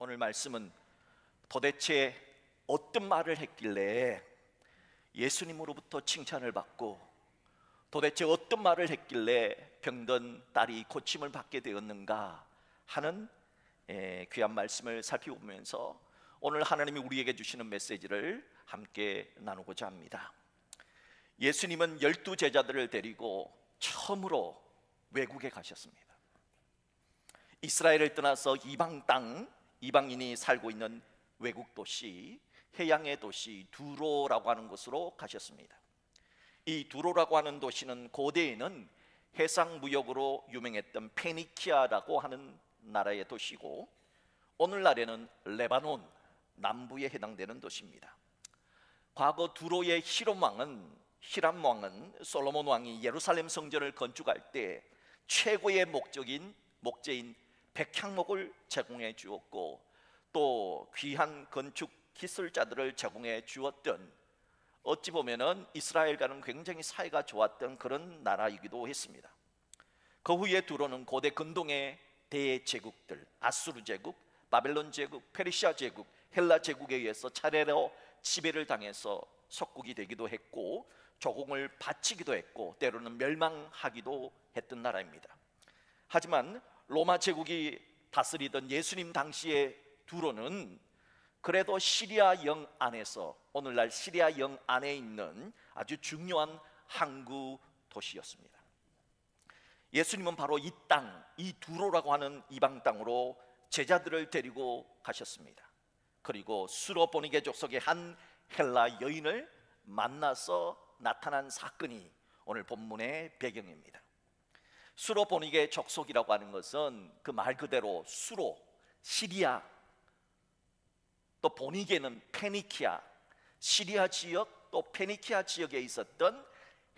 오늘 말씀은 도대체 어떤 말을 했길래 예수님으로부터 칭찬을 받고, 도대체 어떤 말을 했길래 병든 딸이 고침을 받게 되었는가 하는 귀한 말씀을 살펴보면서 오늘 하나님이 우리에게 주시는 메시지를 함께 나누고자 합니다. 예수님은 12 제자들을 데리고 처음으로 외국에 가셨습니다. 이스라엘을 떠나서 이방 땅, 이방인이 살고 있는 외국 도시, 해양의 도시 두로라고 하는 곳으로 가셨습니다. 이 두로라고 하는 도시는 고대에는 해상 무역으로 유명했던 페니키아라고 하는 나라의 도시고, 오늘날에는 레바논 남부에 해당되는 도시입니다. 과거 두로의 히람 왕은 솔로몬 왕이 예루살렘 성전을 건축할 때 최고의 목재인 백향목을 제공해 주었고, 또 귀한 건축 기술자들을 제공해 주었던, 어찌 보면은 이스라엘과는 굉장히 사이가 좋았던 그런 나라이기도 했습니다. 그 후에 두로는 고대 근동의 대제국들, 아수르 제국, 바벨론 제국, 페르시아 제국, 헬라 제국에 의해서 차례로 지배를 당해서 속국이 되기도 했고, 조공을 바치기도 했고, 때로는 멸망하기도 했던 나라입니다. 하지만 로마 제국이 다스리던 예수님 당시의 두로는 그래도 시리아 영 안에서, 오늘날 시리아 영 안에 있는 아주 중요한 항구 도시였습니다. 예수님은 바로 이 땅, 이 두로라고 하는 이방 땅으로 제자들을 데리고 가셨습니다. 그리고 수로보니게 족속의 한 헬라 여인을 만나서 나타난 사건이 오늘 본문의 배경입니다. 수로보니게 족속이라고 하는 것은 그 말 그대로 수로, 시리아, 또 보니게는 페니키아, 시리아 지역 또 페니키아 지역에 있었던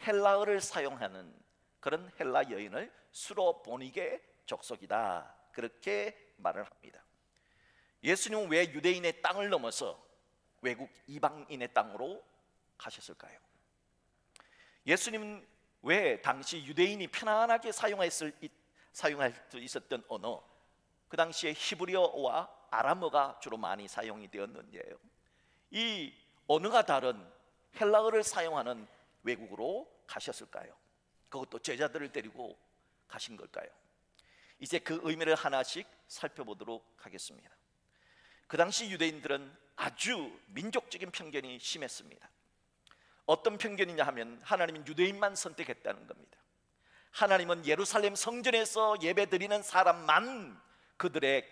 헬라어를 사용하는 그런 헬라 여인을 수로보니게 족속이다, 그렇게 말을 합니다. 예수님은 왜 유대인의 땅을 넘어서 외국 이방인의 땅으로 가셨을까요? 예수님은 왜 당시 유대인이 편안하게 사용할 수 있었던 언어, 그 당시에 히브리어와 아람어가 주로 많이 사용이 되었는데요, 이 언어가 다른 헬라어를 사용하는 외국으로 가셨을까요? 그것도 제자들을 데리고 가신 걸까요? 이제 그 의미를 하나씩 살펴보도록 하겠습니다. 그 당시 유대인들은 아주 민족적인 편견이 심했습니다. 어떤 편견이냐 하면, 하나님은 유대인만 선택했다는 겁니다. 하나님은 예루살렘 성전에서 예배드리는 사람만, 그들의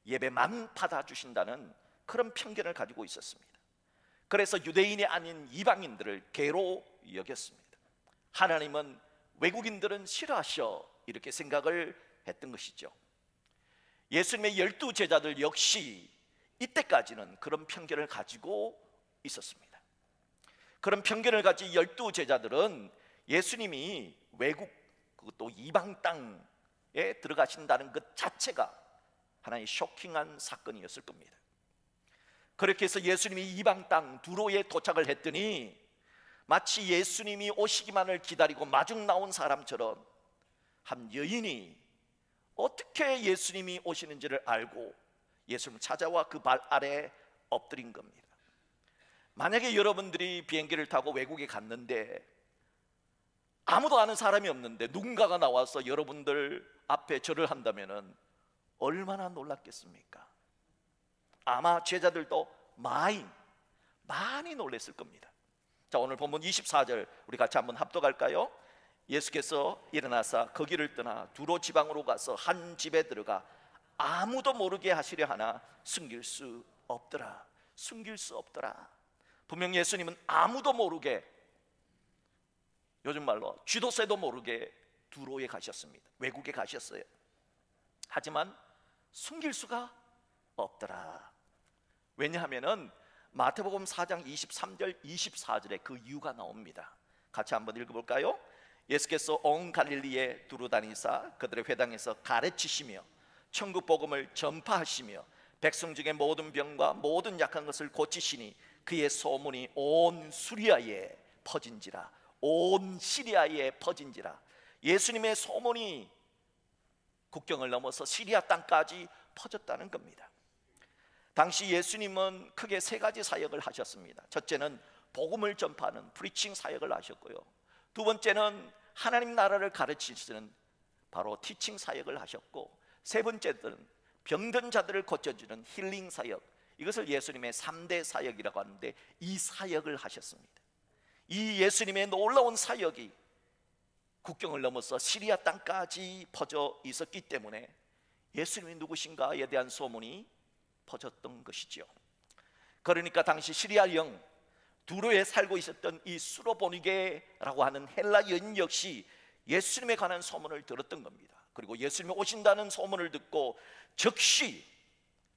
예배만 받아주신다는 그런 편견을 가지고 있었습니다. 그래서 유대인이 아닌 이방인들을 개로 여겼습니다. 하나님은 외국인들은 싫어하셔, 이렇게 생각을 했던 것이죠. 예수님의 12 제자들 역시 이때까지는 그런 편견을 가지고 있었습니다. 그런 편견을 가진 12 제자들은 예수님이 외국, 그것도 이방 땅에 들어가신다는 것 자체가 하나의 쇼킹한 사건이었을 겁니다. 그렇게 해서 예수님이 이방 땅 두로에 도착을 했더니 마치 예수님이 오시기만을 기다리고 마중 나온 사람처럼 한 여인이 어떻게 예수님이 오시는지를 알고 예수님을 찾아와 그 발 아래 엎드린 겁니다. 만약에 여러분들이 비행기를 타고 외국에 갔는데 아무도 아는 사람이 없는데 누군가가 나와서 여러분들 앞에 절을 한다면은 얼마나 놀랐겠습니까? 아마 제자들도 많이 놀랐을 겁니다. 자, 오늘 본문 24절 우리 같이 한번 합독할까요? 예수께서 일어나사 거기를 떠나 두로 지방으로 가서 한 집에 들어가 아무도 모르게 하시려 하나 숨길 수 없더라. 숨길 수 없더라. 분명 예수님은 아무도 모르게, 요즘 말로 쥐도새도 모르게 두로에 가셨습니다. 외국에 가셨어요. 하지만 숨길 수가 없더라. 왜냐하면은 마태복음 4장 23절 24절에 그 이유가 나옵니다. 같이 한번 읽어볼까요? 예수께서 온 갈릴리에 두루 다니사 그들의 회당에서 가르치시며 천국 복음을 전파하시며 백성 중에 모든 병과 모든 약한 것을 고치시니 그의 소문이 온 시리아에 퍼진지라. 온 시리아에 퍼진지라. 예수님의 소문이 국경을 넘어서 시리아 땅까지 퍼졌다는 겁니다. 당시 예수님은 크게 세 가지 사역을 하셨습니다. 첫째는 복음을 전파하는 프리칭 사역을 하셨고요, 두 번째는 하나님 나라를 가르치시는 바로 티칭 사역을 하셨고, 세 번째는 병든 자들을 고쳐주는 힐링 사역, 이것을 예수님의 3대 사역이라고 하는데 이 사역을 하셨습니다. 이 예수님의 놀라운 사역이 국경을 넘어서 시리아 땅까지 퍼져 있었기 때문에 예수님이 누구신가에 대한 소문이 퍼졌던 것이죠. 그러니까 당시 시리아 영 두로에 살고 있었던 이 수로보니게라고 하는 헬라 여인 역시 예수님에 관한 소문을 들었던 겁니다. 그리고 예수님이 오신다는 소문을 듣고 즉시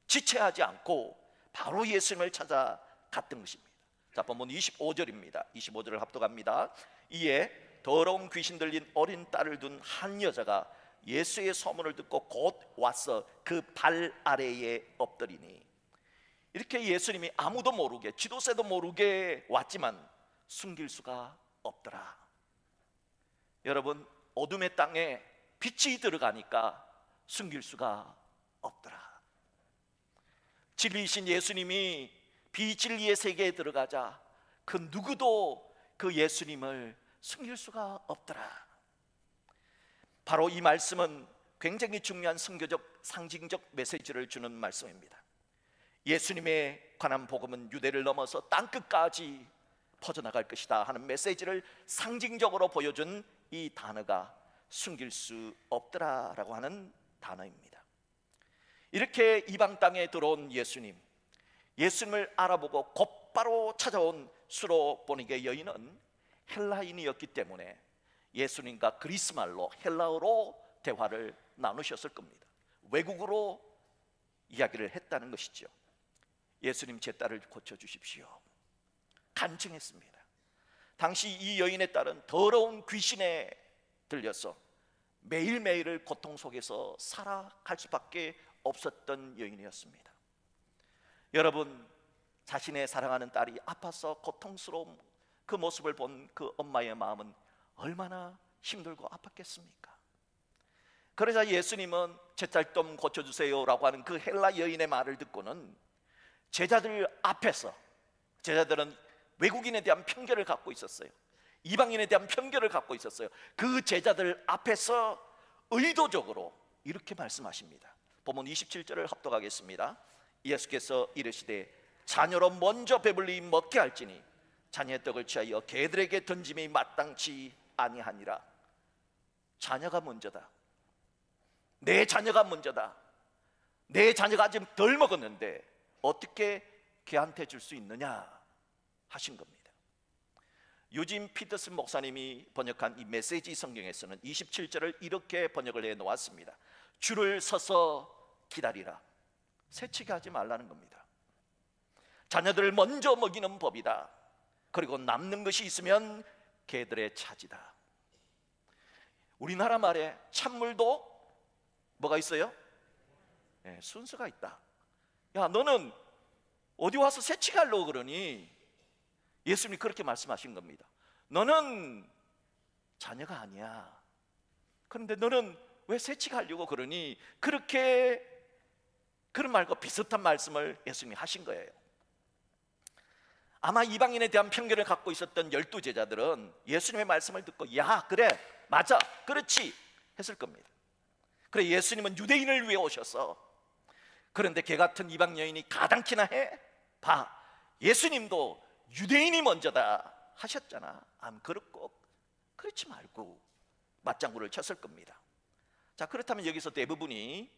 지체하지 않고 바로 예수님을 찾아갔던 것입니다. 자, 본문 25절입니다. 25절을 합독합니다. 이에 더러운 귀신 들린 어린 딸을 둔 한 여자가 예수의 소문을 듣고 곧 와서 그 발 아래에 엎드리니, 이렇게 예수님이 아무도 모르게 지도새도 모르게 왔지만 숨길 수가 없더라. 여러분, 어둠의 땅에 빛이 들어가니까 숨길 수가 없더라. 진리이신 예수님이 비진리의 세계에 들어가자 그 누구도 그 예수님을 숨길 수가 없더라. 바로 이 말씀은 굉장히 중요한 선교적 상징적 메시지를 주는 말씀입니다. 예수님에 관한 복음은 유대를 넘어서 땅끝까지 퍼져나갈 것이다 하는 메시지를 상징적으로 보여준 이 단어가 숨길 수 없더라 라고 하는 단어입니다. 이렇게 이방 땅에 들어온 예수님을 알아보고 곧바로 찾아온 수로보니게 여인은 헬라인이었기 때문에 예수님과 그리스 말로 헬라어로 대화를 나누셨을 겁니다. 외국어로 이야기를 했다는 것이죠. 예수님, 제 딸을 고쳐주십시오. 간증했습니다. 당시 이 여인의 딸은 더러운 귀신에 들려서 매일매일을 고통 속에서 살아갈 수밖에 없었던 여인이었습니다. 여러분, 자신의 사랑하는 딸이 아파서 고통스러운 그 모습을 본 그 엄마의 마음은 얼마나 힘들고 아팠겠습니까? 그러자 예수님은 제 딸 좀 고쳐주세요 라고 하는 그 헬라 여인의 말을 듣고는 제자들 앞에서, 제자들은 외국인에 대한 편견을 갖고 있었어요. 이방인에 대한 편견을 갖고 있었어요. 그 제자들 앞에서 의도적으로 이렇게 말씀하십니다. 본문 27절을 합독하겠습니다. 예수께서 이르시되 자녀로 먼저 배불리 먹게 할지니 자녀의 떡을 취하여 개들에게 던짐이 마땅치 아니하니라. 자녀가 먼저다. 내 자녀가 먼저다. 내 자녀가 아직 덜 먹었는데 어떻게 걔한테 줄 수 있느냐 하신 겁니다. 유진 피터슨 목사님이 번역한 이 메시지 성경에서는 27절을 이렇게 번역을 해 놓았습니다. 줄을 서서 기다리라. 새치기 하지 말라는 겁니다. 자녀들을 먼저 먹이는 법이다. 그리고 남는 것이 있으면 개들의 차지다. 우리나라 말에 찬물도 뭐가 있어요? 네, 순서가 있다. 야, 너는 어디 와서 새치기 하려고 그러니? 예수님이 그렇게 말씀하신 겁니다. 너는 자녀가 아니야. 그런데 너는 왜 새치기 하려고 그러니? 그런 말과 비슷한 말씀을 예수님이 하신 거예요. 아마 이방인에 대한 편견을 갖고 있었던 12제자들은 예수님의 말씀을 듣고 야, 그래, 맞아, 그렇지 했을 겁니다. 그래, 예수님은 유대인을 위해 오셔서, 그런데 걔 같은 이방 여인이 가당키나 해? 봐, 예수님도 유대인이 먼저다 하셨잖아. 그렇지 말고 맞장구를 쳤을 겁니다. 자, 그렇다면 여기서 대부분이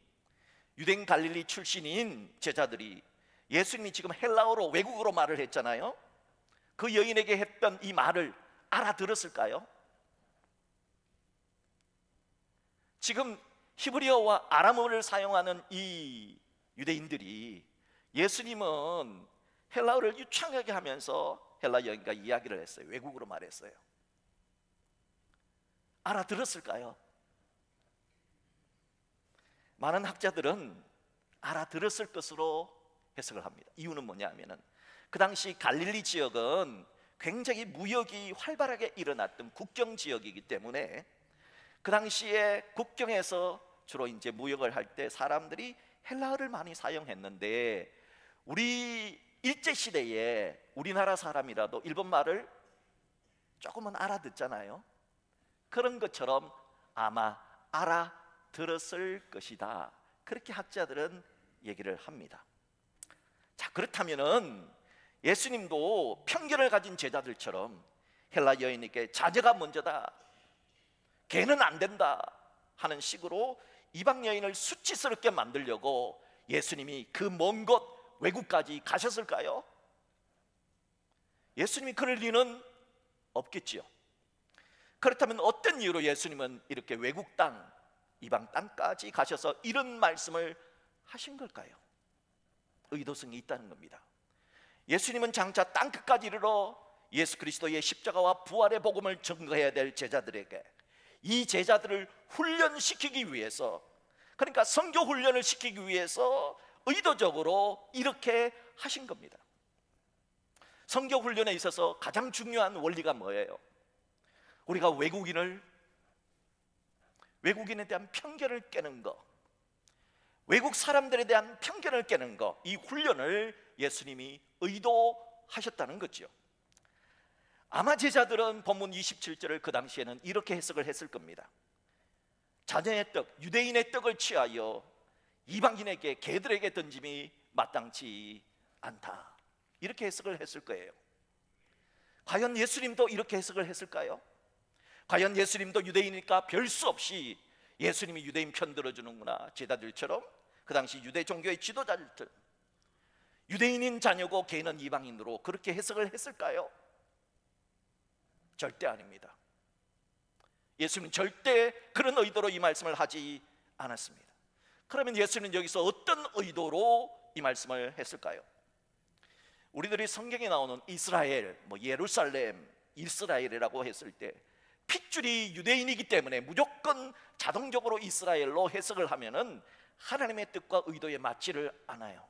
유대인 갈릴리 출신인 제자들이 예수님이 지금 헬라어로 외국어로 말을 했잖아요. 그 여인에게 했던 이 말을 알아들었을까요? 지금 히브리어와 아람어를 사용하는 이 유대인들이 예수님은 헬라어를 유창하게 하면서 헬라 여인과 이야기를 했어요. 외국어로 말했어요. 알아들었을까요? 많은 학자들은 알아들었을 것으로 해석을 합니다. 이유는 뭐냐면은 그 당시 갈릴리 지역은 굉장히 무역이 활발하게 일어났던 국경 지역이기 때문에 그 당시에 국경에서 주로 이제 무역을 할 때 사람들이 헬라어를 많이 사용했는데 우리 일제시대에 우리나라 사람이라도 일본 말을 조금은 알아듣잖아요. 그런 것처럼 아마 알아들었을 것이다, 그렇게 학자들은 얘기를 합니다. 자, 그렇다면은 예수님도 편견을 가진 제자들처럼 헬라 여인에게 자녀가 먼저다, 걔는 안 된다 하는 식으로 이방 여인을 수치스럽게 만들려고 예수님이 그 먼 곳 외국까지 가셨을까요? 예수님이 그럴 리는 없겠지요. 그렇다면 어떤 이유로 예수님은 이렇게 외국 땅, 이방 땅까지 가셔서 이런 말씀을 하신 걸까요? 의도성이 있다는 겁니다. 예수님은 장차 땅끝까지 이르러 예수 그리스도의 십자가와 부활의 복음을 증거해야 될 제자들에게, 이 제자들을 훈련시키기 위해서, 그러니까 선교 훈련을 시키기 위해서 의도적으로 이렇게 하신 겁니다. 선교 훈련에 있어서 가장 중요한 원리가 뭐예요? 우리가 외국인에 대한 편견을 깨는 거, 외국 사람들에 대한 편견을 깨는 거, 이 훈련을 예수님이 의도하셨다는 거죠. 아마 제자들은 본문 27절을 그 당시에는 이렇게 해석을 했을 겁니다. 자녀의 떡, 유대인의 떡을 취하여 이방인에게, 개들에게 던짐이 마땅치 않다, 이렇게 해석을 했을 거예요. 과연 예수님도 이렇게 해석을 했을까요? 과연 예수님도 유대인이니까 별 수 없이 예수님이 유대인 편 들어주는구나, 제자들처럼 그 당시 유대 종교의 지도자들, 유대인인 자녀고 걔는 이방인으로 그렇게 해석을 했을까요? 절대 아닙니다. 예수님은 절대 그런 의도로 이 말씀을 하지 않았습니다. 그러면 예수님은 여기서 어떤 의도로 이 말씀을 했을까요? 우리들이 성경에 나오는 이스라엘, 예루살렘, 이스라엘이라고 했을 때 핏줄이 유대인이기 때문에 무조건 자동적으로 이스라엘로 해석을 하면은 하나님의 뜻과 의도에 맞지를 않아요.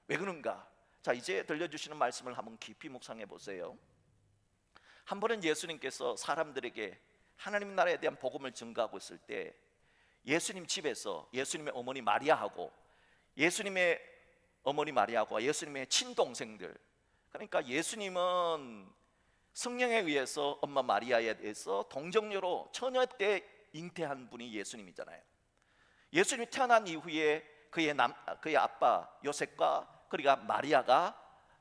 왜 그런가? 자, 이제 들려주시는 말씀을 한번 깊이 묵상해 보세요. 한 번은 예수님께서 사람들에게 하나님 나라에 대한 복음을 증거하고 있을 때 예수님 집에서 예수님의 어머니 마리아하고 예수님의 친동생들, 그러니까 예수님은 성령에 의해서 엄마 마리아에 대해서 동정녀로 처녀 때 잉태한 분이 예수님이잖아요. 예수님이 태어난 이후에 그의 아빠 요셉과 그러니까 마리아가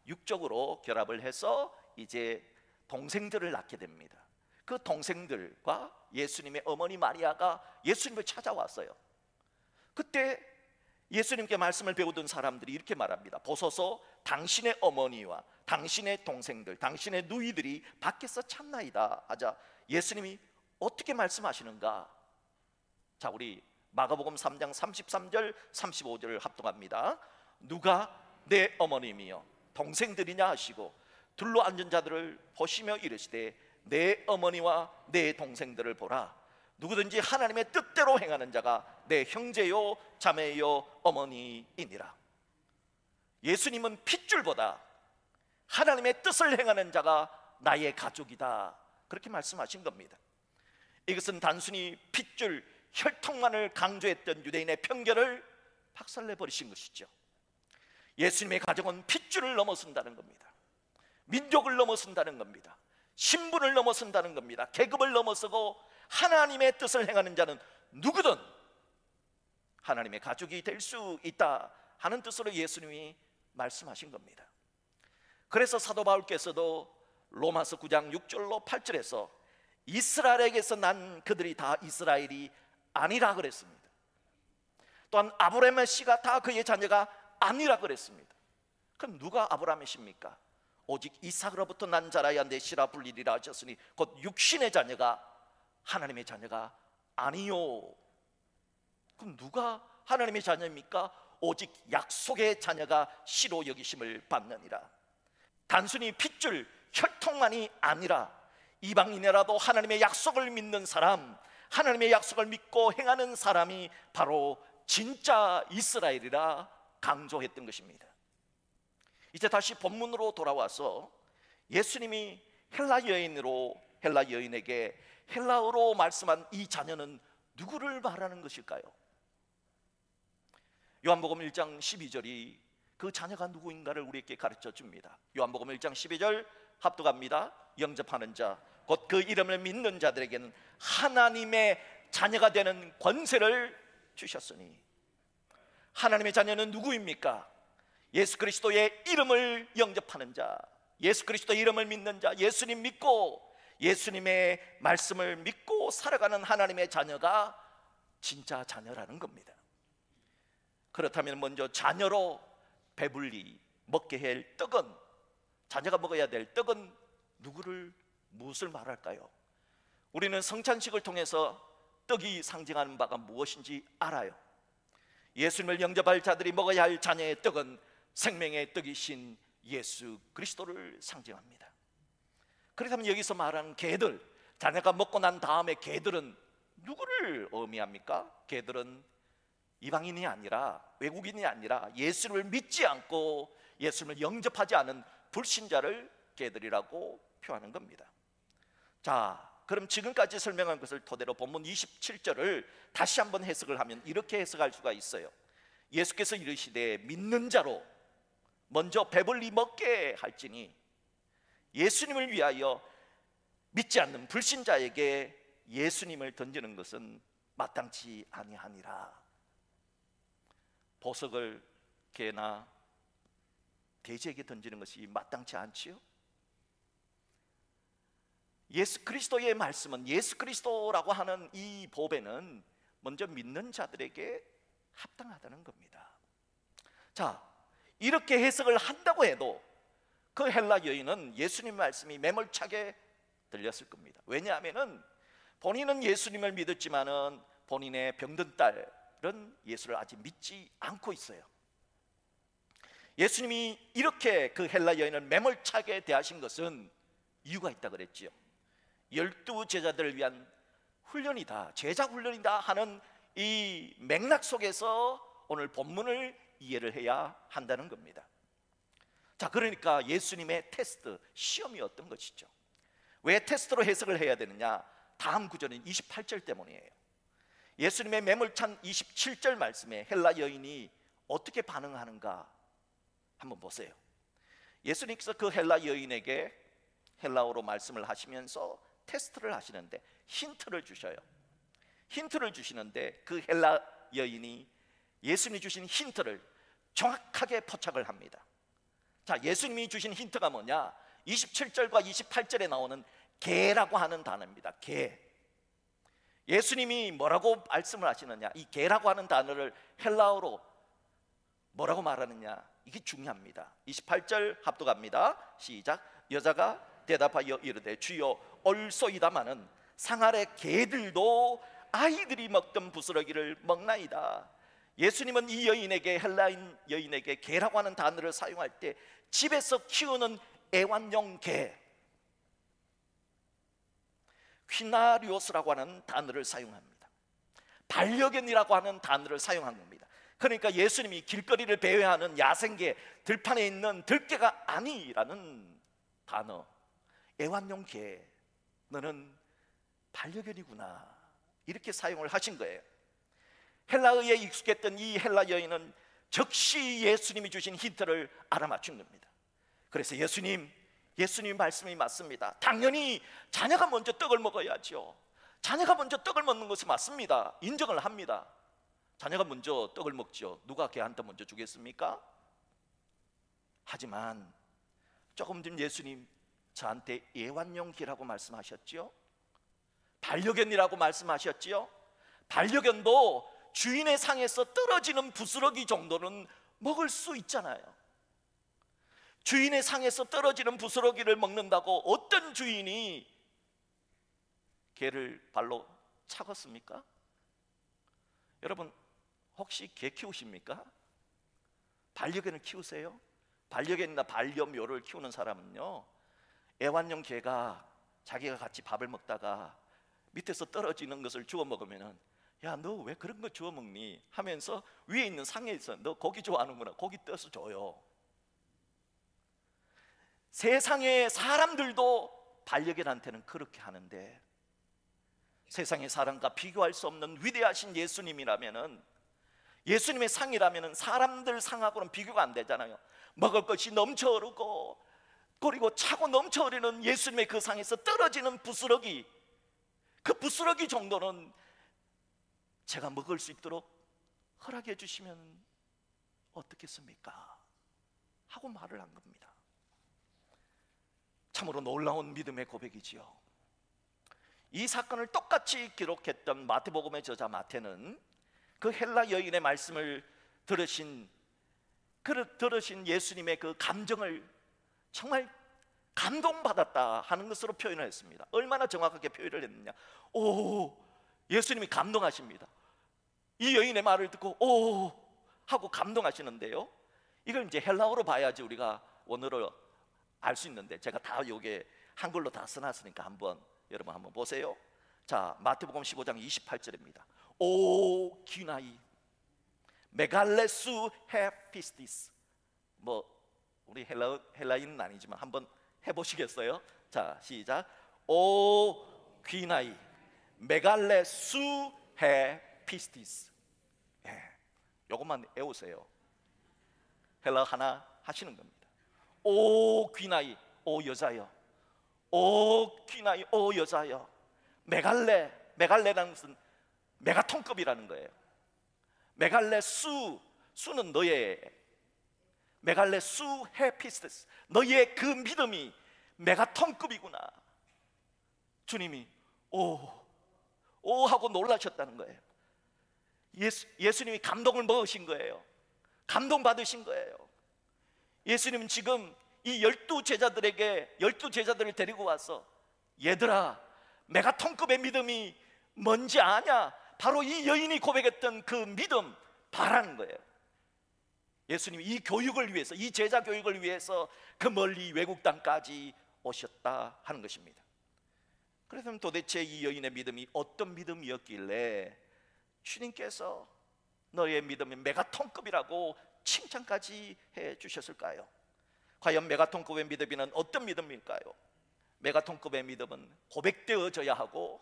육적으로 결합을 해서 이제 동생들을 낳게 됩니다. 그 동생들과 예수님의 어머니 마리아가 예수님을 찾아왔어요. 그때 예수님께 말씀을 배우던 사람들이 이렇게 말합니다. 보소서, 당신의 어머니와 당신의 동생들, 당신의 누이들이 밖에서 참나이다 하자 예수님이 어떻게 말씀하시는가? 자, 우리 마가복음 3장 33절 35절을 합동합니다. 누가 내 어머님이요 동생들이냐 하시고 둘러 앉은 자들을 보시며 이르시되 내 어머니와 내 동생들을 보라. 누구든지 하나님의 뜻대로 행하는 자가 내 형제요 자매요 어머니이니라. 예수님은 핏줄보다 하나님의 뜻을 행하는 자가 나의 가족이다, 그렇게 말씀하신 겁니다. 이것은 단순히 핏줄, 혈통만을 강조했던 유대인의 편견을 박살내버리신 것이죠. 예수님의 가정은 핏줄을 넘어선다는 겁니다. 민족을 넘어선다는 겁니다. 신분을 넘어선다는 겁니다. 계급을 넘어서고 하나님의 뜻을 행하는 자는 누구든 하나님의 가족이 될 수 있다 하는 뜻으로 예수님이 말씀하신 겁니다. 그래서 사도 바울께서도 로마서 9장 6절로 8절에서 이스라엘에게서 난 그들이 다 이스라엘이 아니라 그랬습니다. 또한 아브라함의 씨가 다 그의 자녀가 아니라 그랬습니다. 그럼 누가 아브라함의 씨입니까? 오직 이삭으로부터 난 자라야 내 씨라 불리리라 하셨으니 곧 육신의 자녀가 하나님의 자녀가 아니요. 그럼 누가 하나님의 자녀입니까? 오직 약속의 자녀가 씨로 여기심을 받느니라. 단순히 핏줄, 혈통만이 아니라 이방인이라도 하나님의 약속을 믿는 사람, 하나님의 약속을 믿고 행하는 사람이 바로 진짜 이스라엘이라 강조했던 것입니다. 이제 다시 본문으로 돌아와서 예수님이 헬라 여인에게 헬라어로 말씀한 이 자녀는 누구를 말하는 것일까요? 요한복음 1장 12절이 그 자녀가 누구인가를 우리에게 가르쳐 줍니다. 요한복음 1장 12절 합독합니다. 영접하는 자, 곧 그 이름을 믿는 자들에게는 하나님의 자녀가 되는 권세를 주셨으니. 하나님의 자녀는 누구입니까? 예수 그리스도의 이름을 영접하는 자, 예수 그리스도의 이름을 믿는 자, 예수님 믿고 예수님의 말씀을 믿고 살아가는 하나님의 자녀가 진짜 자녀라는 겁니다. 그렇다면 먼저 자녀로 배불리 먹게 할 떡은, 자녀가 먹어야 될 떡은 누구를, 무엇을 말할까요? 우리는 성찬식을 통해서 떡이 상징하는 바가 무엇인지 알아요. 예수님을 영접할 자들이 먹어야 할 자녀의 떡은 생명의 떡이신 예수 그리스도를 상징합니다. 그렇다면 여기서 말하는 개들, 자녀가 먹고 난 다음에 개들은 누구를 의미합니까? 개들은 이방인이 아니라, 외국인이 아니라 예수를 믿지 않고 예수를 영접하지 않은 불신자를 개들이라고 표하는 겁니다. 자, 그럼 지금까지 설명한 것을 토대로 본문 27절을 다시 한번 해석을 하면 이렇게 해석할 수가 있어요. 예수께서 이르시되 믿는 자로 먼저 배불리 먹게 할지니, 예수님을 위하여 믿지 않는 불신자에게 예수님을 던지는 것은 마땅치 아니하니라. 보석을 개나 돼지에게 던지는 것이 마땅치 않지요? 예수 그리스도의 말씀은, 예수 그리스도라고 하는 이 보배는 먼저 믿는 자들에게 합당하다는 겁니다. 자, 이렇게 해석을 한다고 해도 그 헬라 여인은 예수님 말씀이 매몰차게 들렸을 겁니다. 왜냐하면 본인은 예수님을 믿었지만은 본인의 병든 딸은 예수를 아직 믿지 않고 있어요. 예수님이 이렇게 그 헬라 여인을 매몰차게 대하신 것은 이유가 있다 그랬지요. 12 제자들을 위한 훈련이다, 제자 훈련이다 하는 이 맥락 속에서 오늘 본문을 이해를 해야 한다는 겁니다. 자, 그러니까 예수님의 테스트, 시험이었던 것이죠. 왜 테스트로 해석을 해야 되느냐? 다음 구절은 28절 때문이에요. 예수님의 매몰찬 27절 말씀에 헬라 여인이 어떻게 반응하는가 한번 보세요. 예수님께서 그 헬라 여인에게 헬라어로 말씀을 하시면서 테스트를 하시는데 힌트를 주셔요. 힌트를 주시는데 그 헬라 여인이 예수님이 주신 힌트를 정확하게 포착을 합니다. 자, 예수님이 주신 힌트가 뭐냐? 27절과 28절에 나오는 개라고 하는 단어입니다. 개. 예수님이 뭐라고 말씀을 하시느냐? 이 개라고 하는 단어를 헬라어로 뭐라고 말하느냐? 이게 중요합니다. 28절 합독합니다. 시작. 여자가 대답하여 이르되 주여 얼소이다마는 상 아래 개들도 아이들이 먹던 부스러기를 먹나이다. 예수님은 이 여인에게, 헬라인 여인에게 개라고 하는 단어를 사용할 때 집에서 키우는 애완용 개, 퀴나리오스라고 하는 단어를 사용합니다. 반려견이라고 하는 단어를 사용한 겁니다. 그러니까 예수님이 길거리를 배회하는 야생개, 들판에 있는 들개가 아니라는 단어, 애완용 개, 너는 반려견이구나, 이렇게 사용을 하신 거예요. 헬라어에 익숙했던 이 헬라 여인은 즉시 예수님이 주신 힌트를 알아맞춘 겁니다. 그래서 예수님 말씀이 맞습니다. 당연히 자녀가 먼저 떡을 먹어야죠. 자녀가 먼저 떡을 먹는 것이 맞습니다. 인정을 합니다. 자녀가 먼저 떡을 먹죠. 누가 걔한테 먼저 주겠습니까? 하지만 조금 전 예수님 저한테 애완용 개라고 말씀하셨죠? 반려견이라고 말씀하셨지요? 반려견도 주인의 상에서 떨어지는 부스러기 정도는 먹을 수 있잖아요. 주인의 상에서 떨어지는 부스러기를 먹는다고 어떤 주인이 개를 발로 차겠습니까? 여러분 혹시 개 키우십니까? 반려견을 키우세요? 반려견이나 반려묘를 키우는 사람은요, 애완용 개가 자기가 같이 밥을 먹다가 밑에서 떨어지는 것을 주워 먹으면은 야, 너 왜 그런 거 주워 먹니? 하면서 위에 있는 상에 있어, 너 고기 좋아하는구나, 고기 떠서 줘요. 세상의 사람들도 반려견한테는 그렇게 하는데 세상의 사람과 비교할 수 없는 위대하신 예수님이라면은 예수님의 상이라면 사람들 상하고는 비교가 안 되잖아요. 먹을 것이 넘쳐 흐르고, 그리고 차고 넘쳐 흐르는 예수님의 그 상에서 떨어지는 부스러기, 그 부스러기 정도는 제가 먹을 수 있도록 허락해 주시면 어떻겠습니까? 하고 말을 한 겁니다. 참으로 놀라운 믿음의 고백이지요. 이 사건을 똑같이 기록했던 마태복음의 저자 마태는 그 헬라 여인의 말씀을 들으신 예수님의 그 감정을 정말 감동받았다 하는 것으로 표현을 했습니다. 얼마나 정확하게 표현을 했느냐. 오, 예수님이 감동하십니다. 이 여인의 말을 듣고 오 하고 감동하시는데요, 이걸 이제 헬라어로 봐야지 우리가 원어로 알 수 있는데, 제가 다 요게 한글로 다 써놨으니까 여러분 한번 보세요. 자, 마태복음 15장 28절입니다. 오 귀나이 메갈레수 헤피스티스. 뭐 우리 헬라인은 아니지만 한번 해보시겠어요? 자, 시작. 오 귀나이 메갈레수 헤피스티스. 요것만 외우세요. 헬라 하나 하시는 겁니다. 오 귀나이, 오 여자여. 오 귀나이, 오 여자여. 메갈레라는 것은 메가톤급이라는 거예요. 메갈레 수는 너의, 메갈레 수 헤피스테스, 너의 그 믿음이 메가톤급이구나. 주님이 오 하고 놀라셨다는 거예요. 예수님이 감동을 먹으신 거예요. 감동받으신 거예요. 예수님은 지금 이 12제자들을 데리고 와서, 얘들아, 메가톤급의 믿음이 뭔지 아냐? 바로 이 여인이 고백했던 그 믿음 바라는 거예요. 예수님이 이 교육을 위해서, 이 제자 교육을 위해서 그 멀리 외국 땅까지 오셨다 하는 것입니다. 그래서 도대체 이 여인의 믿음이 어떤 믿음이었길래 주님께서 너의 믿음이 메가톤급이라고 칭찬까지 해 주셨을까요? 과연 메가톤급의 믿음이란 어떤 믿음일까요? 메가톤급의 믿음은 고백되어져야 하고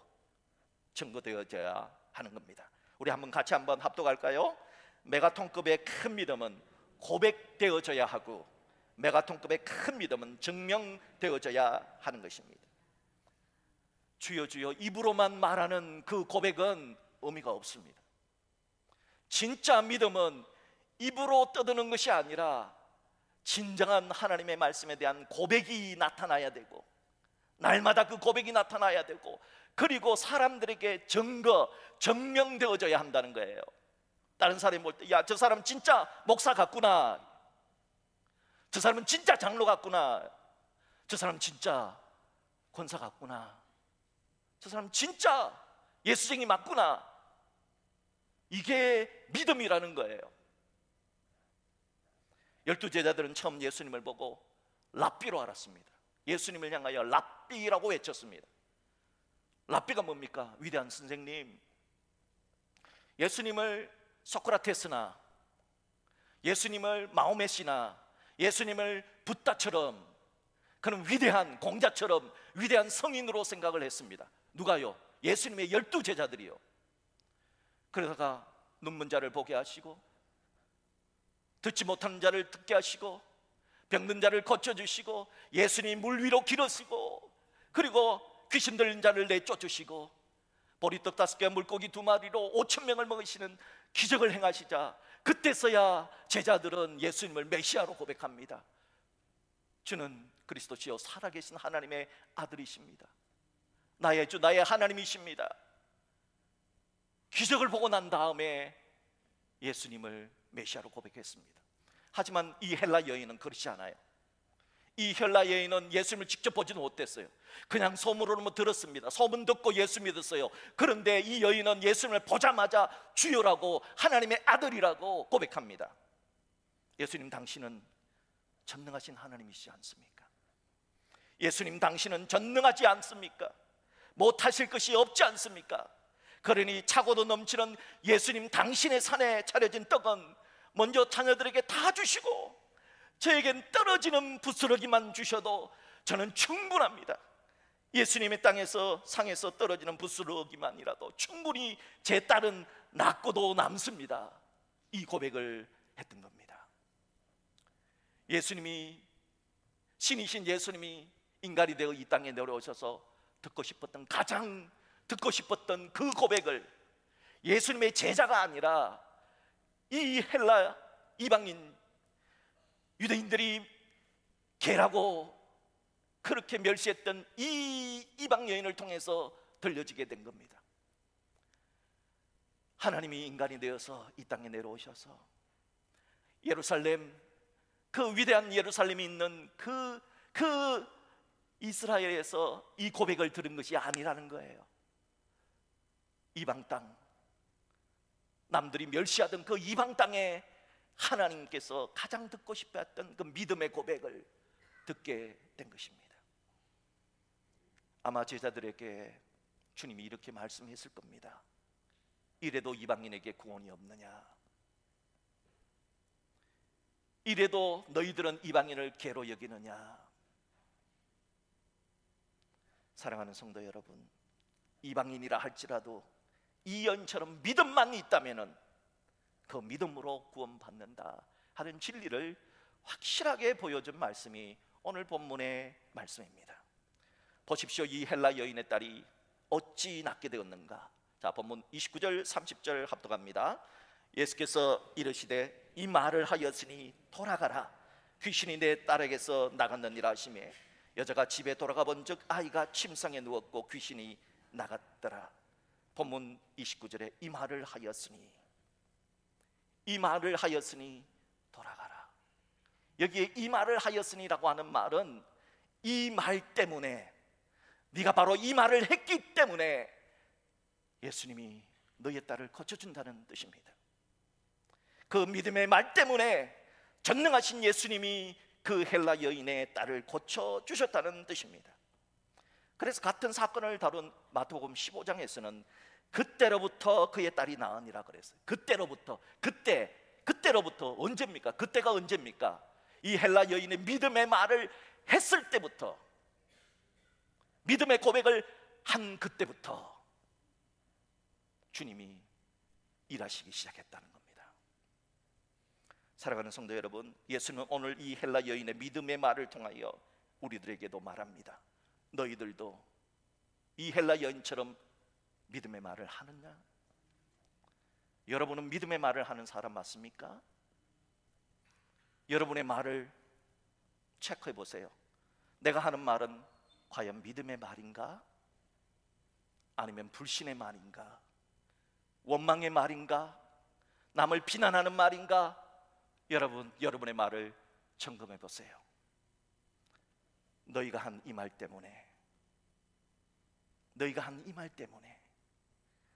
증거되어져야 하는 겁니다. 우리 같이 한번 합독할까요? 메가톤급의 큰 믿음은 고백되어져야 하고, 메가톤급의 큰 믿음은 증명되어져야 하는 것입니다. 주여 주여 입으로만 말하는 그 고백은 의미가 없습니다. 진짜 믿음은 입으로 떠드는 것이 아니라 진정한 하나님의 말씀에 대한 고백이 나타나야 되고, 날마다 그 고백이 나타나야 되고, 그리고 사람들에게 증명되어져야 한다는 거예요. 다른 사람이 볼 때, 야, 저 사람 진짜 목사 같구나, 저 사람은 진짜 장로 같구나, 저 사람 진짜 권사 같구나, 저 사람 진짜 예수쟁이 맞구나. 이게 믿음이라는 거예요. 12제자들은 처음 예수님을 보고 랍비로 알았습니다. 예수님을 향하여 랍비라고 외쳤습니다. 랍비가 뭡니까? 위대한 선생님. 예수님을 소크라테스나, 예수님을 마호메시나, 예수님을 붓다처럼, 그런 위대한 공자처럼 위대한 성인으로 생각을 했습니다. 누가요? 예수님의 12제자들이요. 그러다가 눈먼 자를 보게 하시고, 듣지 못하는 자를 듣게 하시고, 병든 자를 고쳐주시고, 예수님 물 위로 길으시고, 그리고 귀신 들린 자를 내쫓으시고, 보리떡 5개와 물고기 2마리로 5,000명을 먹이시는 기적을 행하시자, 그때서야 제자들은 예수님을 메시아로 고백합니다. 주는 그리스도시요 살아계신 하나님의 아들이십니다. 나의 주, 나의 하나님이십니다. 기적을 보고 난 다음에 예수님을 메시아로 고백했습니다. 하지만 이 헬라 여인은 그렇지 않아요. 이 헬라 여인은 예수님을 직접 보지는 못했어요. 그냥 소문으로만 들었습니다. 소문 듣고 예수 믿었어요. 그런데 이 여인은 예수님을 보자마자 주여라고, 하나님의 아들이라고 고백합니다. 예수님, 당신은 전능하신 하나님이시지 않습니까? 예수님, 당신은 전능하지 않습니까? 못하실 것이 없지 않습니까? 그러니 차고도 넘치는 예수님, 당신의 산에 차려진 떡은 먼저 자녀들에게 다 주시고, 저에겐 떨어지는 부스러기만 주셔도 저는 충분합니다. 예수님의 상에서 떨어지는 부스러기만이라도 충분히 제 딸은 낫고도 남습니다. 이 고백을 했던 겁니다. 예수님이, 신이신 예수님이 인간이 되어 이 땅에 내려오셔서 가장 듣고 싶었던 그 고백을 예수님의 제자가 아니라 이 헬라 이방인 유대인들이 개라고 그렇게 멸시했던 이 이방 여인을 통해서 들려지게 된 겁니다. 하나님이 인간이 되어서 이 땅에 내려오셔서 예루살렘, 그 위대한 예루살렘이 있는 그 이스라엘에서 이 고백을 들은 것이 아니라는 거예요. 이방 땅, 남들이 멸시하던 그 이방 땅에 하나님께서 가장 듣고 싶어 했던 그 믿음의 고백을 듣게 된 것입니다. 아마 제자들에게 주님이 이렇게 말씀했을 겁니다. 이래도 이방인에게 구원이 없느냐? 이래도 너희들은 이방인을 개로 여기느냐? 사랑하는 성도 여러분, 이방인이라 할지라도 이 여인처럼 믿음만 있다면은 그 믿음으로 구원받는다 하는 진리를 확실하게 보여준 말씀이 오늘 본문의 말씀입니다. 보십시오. 이 헬라 여인의 딸이 어찌 낫게 되었는가? 자, 본문 29절 30절 합독합니다. 예수께서 이르시되 이 말을 하였으니 돌아가라, 귀신이 내 딸에게서 나갔느니라 하시매 여자가 집에 돌아가 본즉 아이가 침상에 누웠고 귀신이 나갔더라. 본문 29절에 이 말을 하였으니 돌아가라. 여기에 이 말을 하였으니라고 하는 말은 이 말 때문에, 네가 바로 이 말을 했기 때문에 예수님이 너의 딸을 고쳐준다는 뜻입니다. 그 믿음의 말 때문에 전능하신 예수님이 그 헬라 여인의 딸을 고쳐주셨다는 뜻입니다. 그래서 같은 사건을 다룬 마태복음 15장에서는 그때로부터 그의 딸이 나으니라 그랬어요. 그때로부터 언제입니까? 그때가 언제입니까? 이 헬라 여인의 믿음의 말을 했을 때부터, 믿음의 고백을 한 그때부터 주님이 일하시기 시작했다는 겁니다. 사랑하는 성도 여러분, 예수님은 오늘 이 헬라 여인의 믿음의 말을 통하여 우리들에게도 말합니다. 너희들도 이 헬라 여인처럼 믿음의 말을 하느냐? 여러분은 믿음의 말을 하는 사람 맞습니까? 여러분의 말을 체크해 보세요. 내가 하는 말은 과연 믿음의 말인가? 아니면 불신의 말인가? 원망의 말인가? 남을 비난하는 말인가? 여러분의 말을 점검해 보세요. 너희가 한 이 말 때문에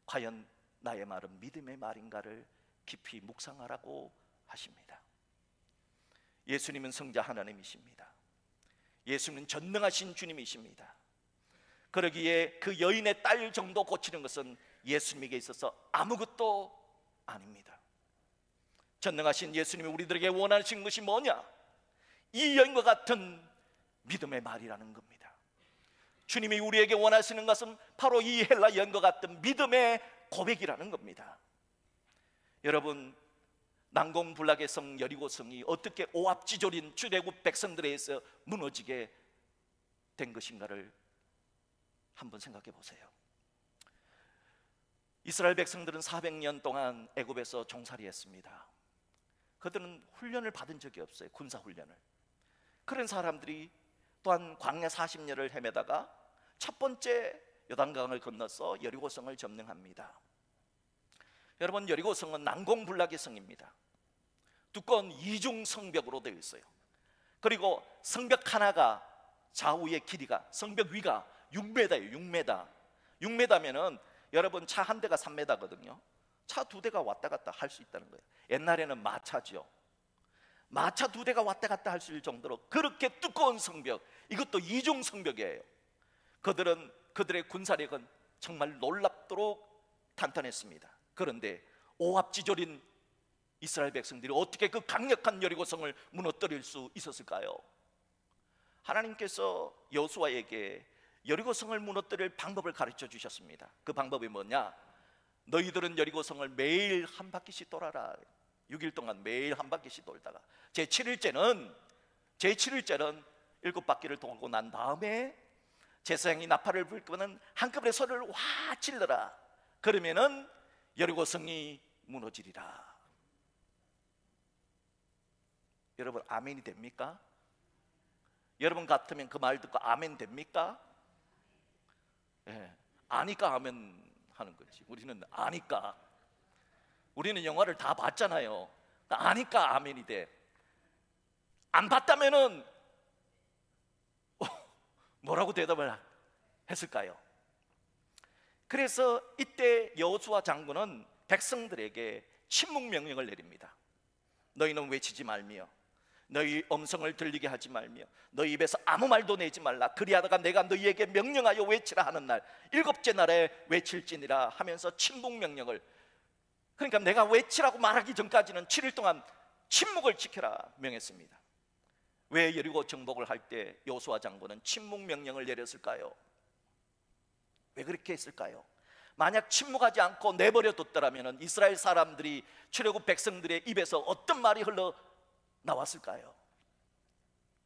과연 나의 말은 믿음의 말인가를 깊이 묵상하라고 하십니다. 예수님은 성자 하나님이십니다. 예수님은 전능하신 주님이십니다. 그러기에 그 여인의 딸 정도 고치는 것은 예수님에게 있어서 아무것도 아닙니다. 전능하신 예수님이 우리들에게 원하시는 것이 뭐냐? 이 여인과 같은 믿음의 말이라는 겁니다. 주님이 우리에게 원하시는 것은 바로 이 헬라 여인과 같은 믿음의 고백이라는 겁니다. 여러분, 난공불락의 성 여리고성이 어떻게 오합지졸인 출애굽 백성들에 의해서 무너지게 된 것인가를 한번 생각해 보세요. 이스라엘 백성들은 400년 동안 애굽에서 종살이 했습니다. 그들은 훈련을 받은 적이 없어요. 군사훈련을. 그런 사람들이 또한 광야 40년을 헤매다가 첫 번째 요단강을 건너서 여리고성을 점령합니다. 여러분, 여리고성은 난공불락의 성입니다. 두꺼운 이중 성벽으로 되어 있어요. 그리고 성벽 하나가 좌우의 길이가, 성벽 위가 6m예요. 6m면은 여러분 차 한 대가 3m거든요. 차 두 대가 왔다 갔다 할 수 있다는 거예요. 옛날에는 마차죠. 마차 두 대가 왔다 갔다 할 수 있을 정도로 그렇게 두꺼운 성벽, 이것도 이중 성벽이에요. 그들의 군사력은 정말 놀랍도록 탄탄했습니다. 그런데 오합지졸인 이스라엘 백성들이 어떻게 그 강력한 여리고성을 무너뜨릴 수 있었을까요? 하나님께서 여호수아에게 여리고성을 무너뜨릴 방법을 가르쳐 주셨습니다. 그 방법이 뭐냐? 너희들은 여리고성을 매일 한 바퀴씩 돌아라. 6일 동안 매일 한 바퀴씩 돌다가 제7일째는 7바퀴를 돌고 난 다음에 제사장이 나팔을 불 거면 한꺼번에 소리를 와 질러라. 그러면은 여리고 성이 무너지리라. 여러분 아멘이 됩니까? 여러분 같으면 그 말 듣고 아멘 됩니까? 예, 아니까 아멘 하는 거지. 우리는 아니까. 우리는 영화를 다 봤잖아요. 아니까 아멘이 돼. 안 봤다면은 뭐라고 대답을 했을까요? 그래서 이때 여호수아 장군은 백성들에게 침묵 명령을 내립니다. 너희는 외치지 말며 너희 음성을 들리게 하지 말며 너희 입에서 아무 말도 내지 말라. 그리하다가 내가 너희에게 명령하여 외치라 하는 날 7째 날에 외칠지니라 하면서 침묵 명령을, 그러니까 내가 외치라고 말하기 전까지는 7일 동안 침묵을 지켜라 명했습니다. 왜 여리고 정복을 할 때 여호수아 장군은 침묵 명령을 내렸을까요? 왜 그렇게 했을까요? 만약 침묵하지 않고 내버려 뒀더라면 이스라엘 사람들이 출애굽 백성들의 입에서 어떤 말이 흘러 나왔을까요?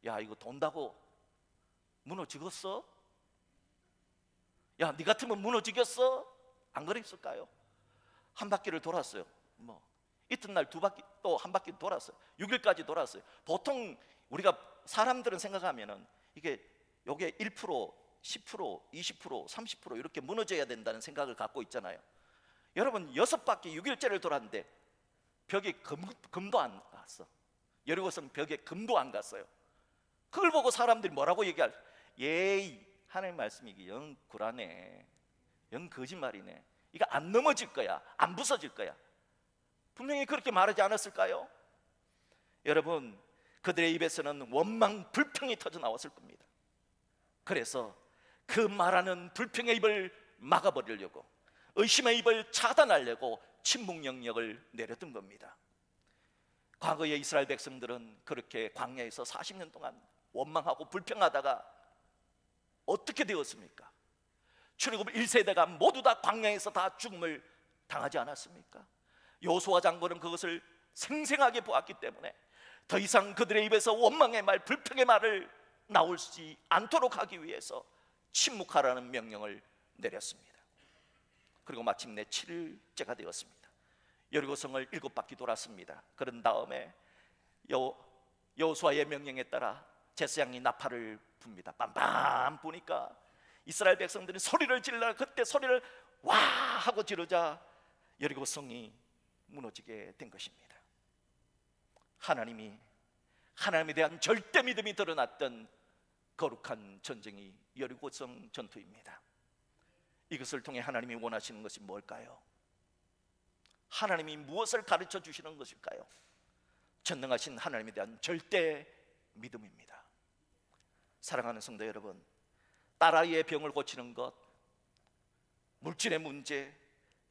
야, 이거 돈다고 무너지겠어? 야, 네 같으면 무너지겠어? 안 그랬을까요? 한 바퀴를 돌았어요. 뭐 이튿날 2바퀴 또 한 바퀴 돌았어요. 6일까지 돌았어요. 보통 우리가 사람들은 생각하면은 이게 1%, 10%, 20%, 30% 이렇게 무너져야 된다는 생각을 갖고 있잖아요. 여러분 6바퀴 6일째를 돌았는데 벽에 금도 안 갔어. 여리고성 벽에 금도 안 갔어요. 그걸 보고 사람들이 뭐라고 얘기할? 예이, 하나님 말씀이 이게 영 구라네, 영 거짓말이네, 이거 안 넘어질 거야, 안 부서질 거야. 분명히 그렇게 말하지 않았을까요? 여러분 그들의 입에서는 원망, 불평이 터져 나왔을 겁니다. 그래서 그 말하는 불평의 입을 막아버리려고, 의심의 입을 차단하려고 침묵 명령을 내렸던 겁니다. 과거의 이스라엘 백성들은 그렇게 광야에서 40년 동안 원망하고 불평하다가 어떻게 되었습니까? 출애굽 1세대가 모두 다 광야에서 다 죽음을 당하지 않았습니까? 여호수아 장군은 그것을 생생하게 보았기 때문에 더 이상 그들의 입에서 원망의 말, 불평의 말을 나오지 않도록 하기 위해서 침묵하라는 명령을 내렸습니다. 그리고 마침내 7일째가 되었습니다. 여리고성을 7바퀴 돌았습니다. 그런 다음에 여호수아의 명령에 따라 제사장이 나팔을 붑니다. 빰빰 부니까 이스라엘 백성들이 소리를 질러, 그때 소리를 와 하고 지르자 여리고성이 무너지게 된 것입니다. 하나님에 대한 절대 믿음이 드러났던 거룩한 전쟁이 여리고성 전투입니다. 이것을 통해 하나님이 원하시는 것이 뭘까요? 하나님이 무엇을 가르쳐 주시는 것일까요? 전능하신 하나님에 대한 절대 믿음입니다. 사랑하는 성도 여러분, 딸아이의 병을 고치는 것, 물질의 문제,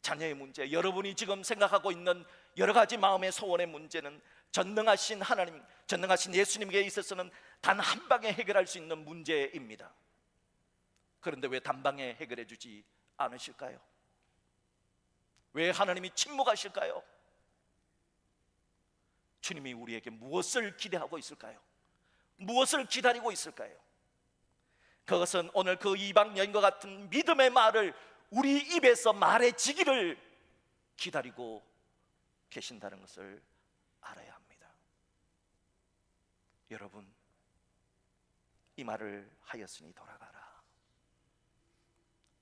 자녀의 문제, 여러분이 지금 생각하고 있는 여러 가지 마음의 소원의 문제는 전능하신 하나님, 전능하신 예수님께 있어서는 단 한 방에 해결할 수 있는 문제입니다. 그런데 왜 단방에 해결해 주지 않으실까요? 왜 하나님이 침묵하실까요? 주님이 우리에게 무엇을 기대하고 있을까요? 무엇을 기다리고 있을까요? 그것은 오늘 그 이방 여인과 같은 믿음의 말을 우리 입에서 말해지기를 기다리고 계신다는 것을 알아야 합니다. 여러분, 이 말을 하였으니 돌아가라.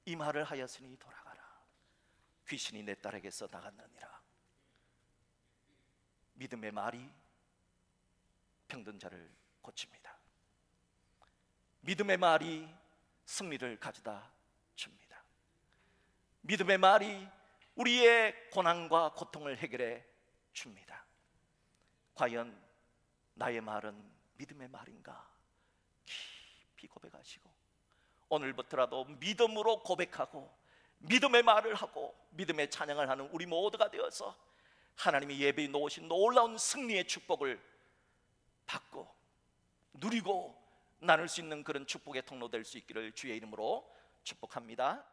이 말을 하였으니 돌아가라. 귀신이 내 딸에게서 나갔느니라. 믿음의 말이 병든 자를 고칩니다. 믿음의 말이 승리를 가져다 줍니다. 믿음의 말이 우리의 고난과 고통을 해결해 줍니다. 과연 나의 말은 믿음의 말인가? 깊이 고백하시고 오늘부터라도 믿음으로 고백하고 믿음의 말을 하고 믿음의 찬양을 하는 우리 모두가 되어서 하나님이 예배에 놓으신 놀라운 승리의 축복을 받고 누리고 나눌 수 있는 그런 축복의 통로 될 수 있기를 주의 이름으로 축복합니다.